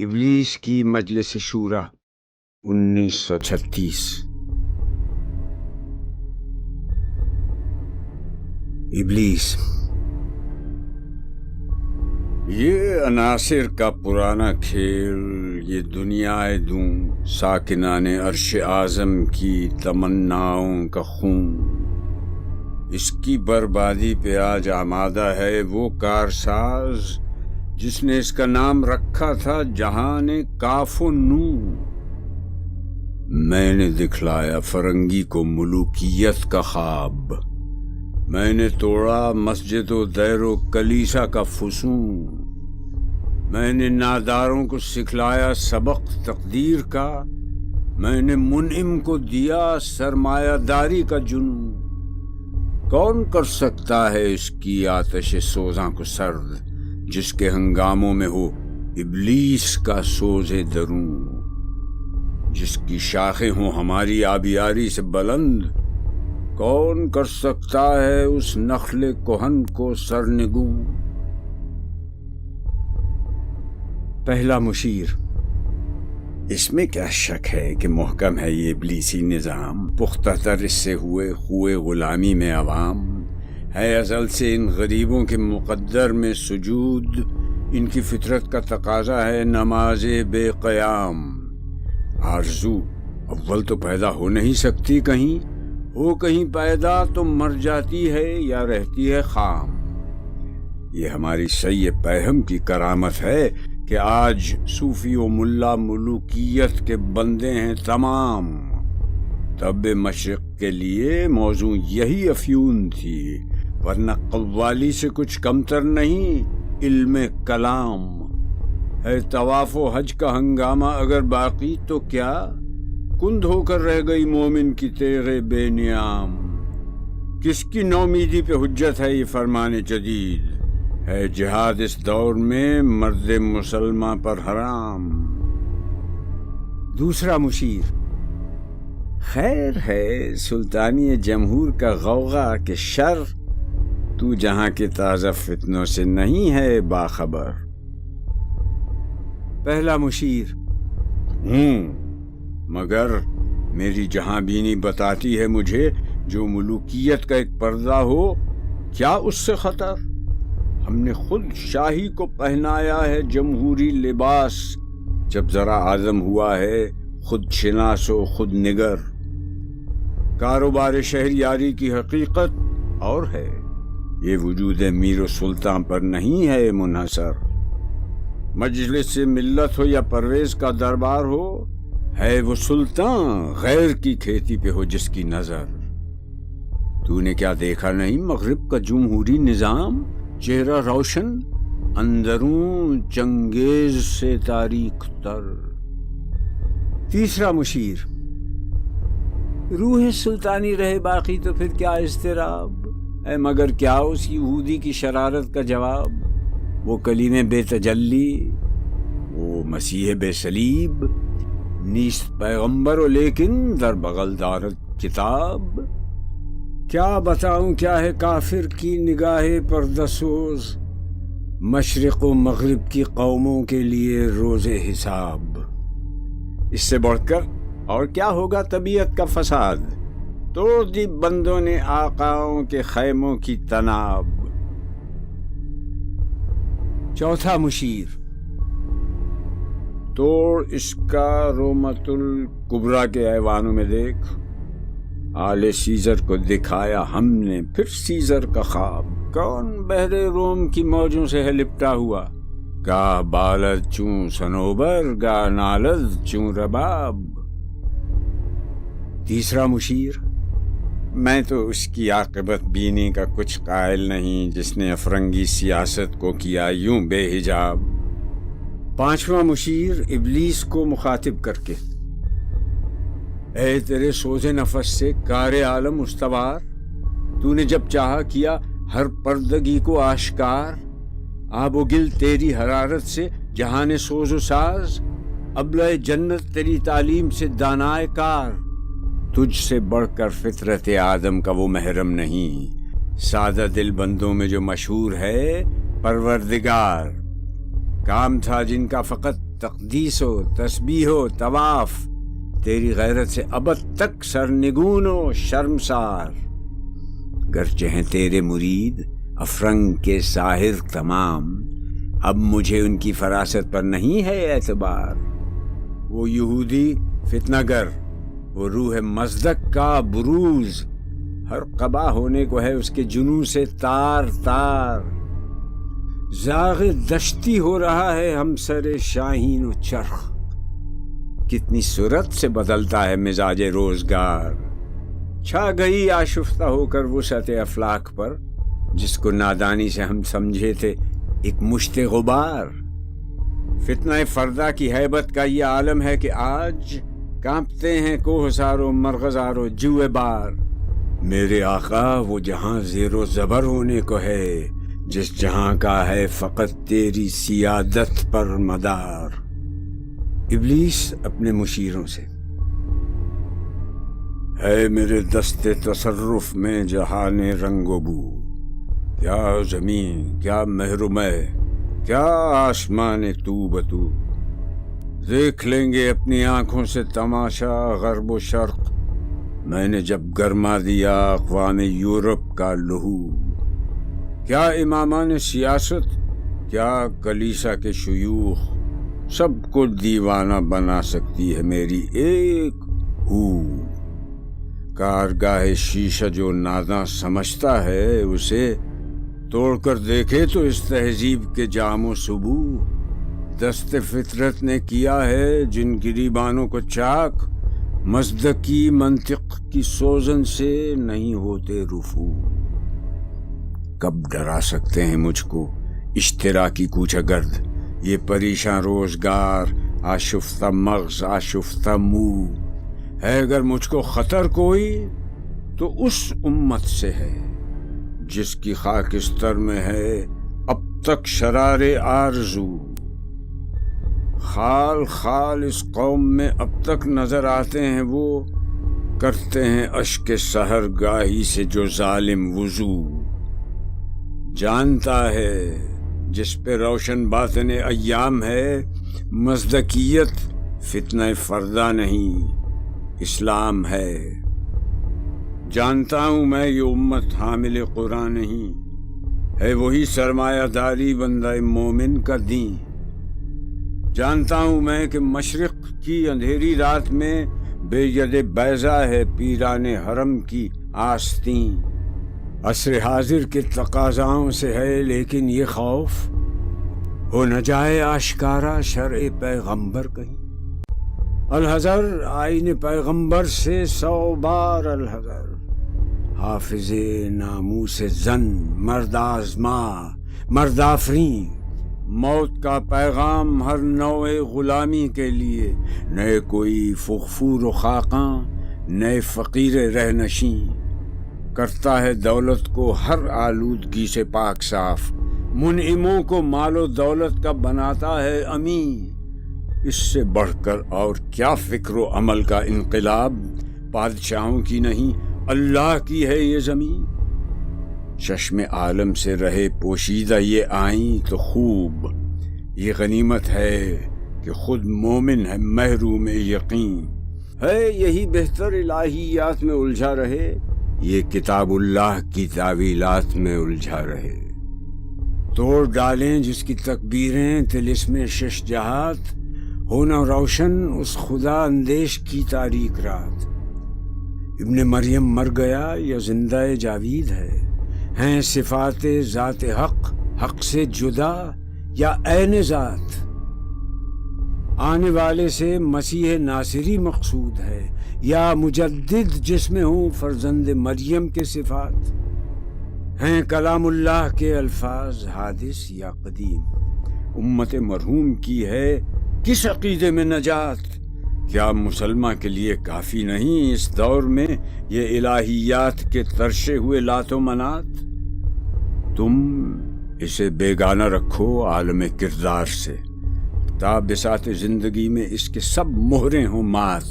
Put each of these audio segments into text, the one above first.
ابلیس کی مجلس شورا 1936۔ ابلیس یہ عناصر کا پرانا کھیل، یہ دنیا دوں ساکنان عرش اعظم کی تمناؤں کا خون، اس کی بربادی پہ آج آمادہ ہے وہ کارساز جس نے اس کا نام رکھا تھا جہان کاف و نون۔ میں نے دکھلایا فرنگی کو ملوکیت کا خواب، میں نے توڑا مسجد و دیر و کلیسا کا فسون، میں نے ناداروں کو سکھلایا سبق تقدیر کا، میں نے منعم کو دیا سرمایہ داری کا جنون۔ کون کر سکتا ہے اس کی آتش سوزاں کو سرد، جس کے ہنگاموں میں ہو ابلیس کا سوز درون، جس کی شاخیں ہوں ہماری آبیاری سے بلند۔ کون کر سکتا ہے اس نخل کہن کو سرنگوں؟ پہلا مشیر۔ اس میں کیا شک ہے کہ محکم ہے یہ ابلیسی نظام، پختہ تر اس سے ہوئے خوئے غلامی میں عوام ہے ازل سے ان غریبوں کے مقدر میں سجود، ان کی فطرت کا تقاضا ہے نماز بے قیام۔ آرزو اول تو پیدا ہو نہیں سکتی، کہیں ہو کہیں پیدا تو مر جاتی ہے یا رہتی ہے خام۔ یہ ہماری سید پیہم کی کرامت ہے کہ آج صوفی و ملا ملوکیت کے بندے ہیں تمام۔ طب مشرق کے لیے موضوع یہی افیون تھی، ورنہ قوالی سے کچھ کمتر نہیں علم کلام ہے۔ طواف و حج کا ہنگامہ اگر باقی تو کیا کند ہو کر رہ گئی مومن کی تیغ بے نیام۔ کس کی نومیدی پہ حجت ہے یہ فرمان جدید، ہے جہاد اس دور میں مرد مسلمان پر حرام۔ دوسرا مشیر۔ خیر ہے سلطانی جمہور کا غوغا کہ شر، تو جہاں کے تازہ فتنوں سے نہیں ہے باخبر۔ پہلا مشیر۔ مگر میری جہاں بینی بتاتی ہے مجھے جو ملوکیت کا ایک پردہ ہو کیا اس سے خطر۔ ہم نے خود شاہی کو پہنایا ہے جمہوری لباس، جب ذرا عزم ہوا ہے خود شناس و خود نگر۔ کاروبار شہریاری کی حقیقت اور ہے، یہ وجود میر و سلطان پر نہیں ہے منحصر۔ مجلس ملت ہو یا پرویز کا دربار ہو، ہے وہ سلطان غیر کی کھیتی پہ ہو جس کی نظر۔ تو نے کیا دیکھا نہیں مغرب کا جمہوری نظام، چہرہ روشن اندرون چنگیز سے تاریخ تر۔ تیسرا مشیر۔ روح سلطانی رہے باقی تو پھر کیا اضطراب ہے، مگر کیا اس یہودی کی شرارت کا جواب۔ وہ کلیم بے تجلی، وہ مسیح بے صلیب، نیست پیغمبر و لیکن در بغل دارت کتاب۔ کیا بتاؤں کیا ہے کافر کی نگاہ پردسوز، مشرق و مغرب کی قوموں کے لیے روز حساب۔ اس سے بڑھ کر اور کیا ہوگا طبیعت کا فساد، توڑ دی بندوں نے آقاؤں کے خیموں کی تناب۔ چوتھا مشیر۔ توڑ اس کا رومت الکبریٰ کے ایوانوں میں دیکھ، آل سیزر کو دکھایا ہم نے پھر سیزر کا خواب۔ کون بحر روم کی موجوں سے ہے لپٹا ہوا، گاہ بالد چوں سنوبر گاہ نالد چوں رباب۔ تیسرا مشیر۔ میں تو اس کی عاقبت بینی کا کچھ قائل نہیں جس نے افرنگی سیاست کو کیا یوں بے حجاب۔ پانچواں مشیر ابلیس کو مخاطب کر کے۔ اے تیرے سوز نفس سے کار عالم استوار، تو نے جب چاہا کیا ہر پردگی کو آشکار۔ آب و گل تیری حرارت سے جہان سوز و ساز، ابلہ جنت تیری تعلیم سے دانائے کار۔ تجھ سے بڑھ کر فطرت آدم کا وہ محرم نہیں، سادہ دل بندوں میں جو مشہور ہے پروردگار۔ کام تھا جن کا فقط تقدیس و تسبیح و طواف، تیری غیرت سے ابد تک سرنگون و شرمسار۔ گرچہ ہیں تیرے مرید افرنگ کے ساحر تمام، اب مجھے ان کی فراست پر نہیں ہے اعتبار۔ وہ یہودی فتنہ گر، وہ روح مصدق کا بروز، ہر قبا ہونے کو ہے اس کے جنوں سے تار تار۔ زاغ دشتی ہو رہا ہے ہم سر شاہین و چرخ، کتنی صورت سے بدلتا ہے مزاج روزگار۔ چھا گئی آشفتہ ہو کر وسعت افلاک پر، جس کو نادانی سے ہم سمجھے تھے ایک مشت غبار۔ فتنہ فردا کی ہیبت کا یہ عالم ہے کہ آج کانپتے ہیں کوہسار و مرغزار و جوئے بار۔ میرے آقا وہ جہاں زیر و زبر ہونے کو ہے، جس جہاں کا ہے فقط تیری سیادت پر مدار۔ ابلیس اپنے مشیروں سے: ہے میرے دست تصرف میں جہان رنگ و بو، کیا زمین کیا محرومے کیا آسمان تو بتو۔ دیکھ لیں گے اپنی آنکھوں سے تماشا غرب و شرق، میں نے جب گرما دیا اقوام یورپ کا لہو۔ کیا امامان سیاست کیا کلیسا کے شیوخ، سب کو دیوانہ بنا سکتی ہے میری ایک ہو۔ کارگاہ شیشہ جو ناداں سمجھتا ہے، اسے توڑ کر دیکھے تو اس تہذیب کے جام و سبو۔ دست فطرت نے کیا ہے جن گریبانوں کو چاک، مصدقی منطق کی سوزن سے نہیں ہوتے رفو۔ کب ڈرا سکتے ہیں مجھ کو اشتراکی کوچہ گرد، یہ پریشاں روزگار آشفتہ مغز آشفتہ منہ۔ ہے اگر مجھ کو خطر کوئی تو اس امت سے ہے جس کی خاکستر میں ہے اب تک شرار آرزو۔ خال خال اس قوم میں اب تک نظر آتے ہیں، وہ کرتے ہیں اشک سحر گاہی سے جو ظالم وضو۔ جانتا ہے جس پہ روشن باطن ایام ہے، مصدقیت فتنہ فردا نہیں اسلام ہے۔ جانتا ہوں میں یہ امت حامل قرآن نہیں، ہے وہی سرمایہ داری بندہ مومن کا دین۔ جانتا ہوں میں کہ مشرق کی اندھیری رات میں بے ید بیضا ہے پیران حرم کی آستین۔ عصر حاضر کے تقاضاؤں سے ہے لیکن یہ خوف، ہو نہ جائے آشکارا شرع پیغمبر کہیں۔ الحذر آئین پیغمبر سے 100 بار الحذر۔ حافظ ناموس زن مرد آزما مرد آفرین، موت کا پیغام ہر نوع غلامی کے لیے، نئے کوئی فغفور و خاقاں نئے فقیر رہنشین۔ کرتا ہے دولت کو ہر آلودگی سے پاک صاف، منعموں کو مال و دولت کا بناتا ہے امین۔ اس سے بڑھ کر اور کیا فکر و عمل کا انقلاب، بادشاہوں کی نہیں اللہ کی ہے یہ زمین۔ چشم عالم سے رہے پوشیدہ یہ آئیں تو خوب، یہ غنیمت ہے کہ خود مومن ہے محروم یقین۔ ہے یہی بہتر الہیات میں الجھا رہے، یہ کتاب اللہ کی تعویلات میں الجھا رہے۔ توڑ ڈالیں جس کی تکبیریں طلسم شش جہات، ہونا روشن اس خدا اندیش کی تاریک رات۔ ابن مریم مر گیا یا زندہ جاوید ہے، ہیں صفات ذات حق حق سے جدا یا عین ذات؟ آنے والے سے مسیح ناصری مقصود ہے یا مجدد جس میں ہوں فرزند مریم کے صفات؟ ہیں کلام اللہ کے الفاظ حادث یا قدیم؟ امت مرحوم کی ہے کس عقیدے میں نجات؟ کیا مسلمہ کے لیے کافی نہیں اس دور میں یہ الہیات کے ترشے ہوئے لات و منات؟ تم اسے بیگانہ رکھو عالم کردار سے، تا بساط زندگی میں اس کے سب مہریں ہوں مات۔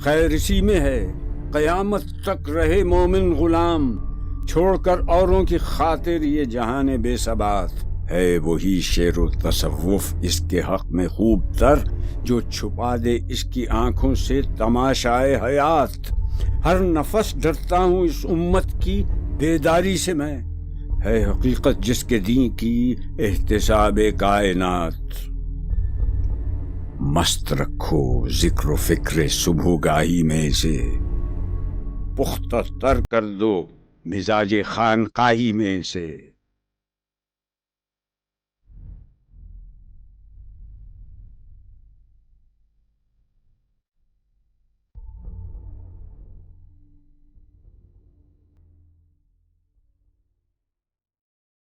خیر اسی میں ہے قیامت تک رہے مومن غلام، چھوڑ کر اوروں کی خاطر یہ جہان بے ثبات۔ ہے وہی شعر و تصوف اس کے حق میں خوب تر جو چھپا دے اس کی آنکھوں سے تماشائے حیات. ہر نفس ڈرتا ہوں اس امت کی بیداری سے میں، ہے حقیقت جس کے دین کی احتساب کائنات. مست رکھو ذکر و فکر صبح گاہی میں سے، پختہ تر کر دو مزاج خانقاہی میں سے.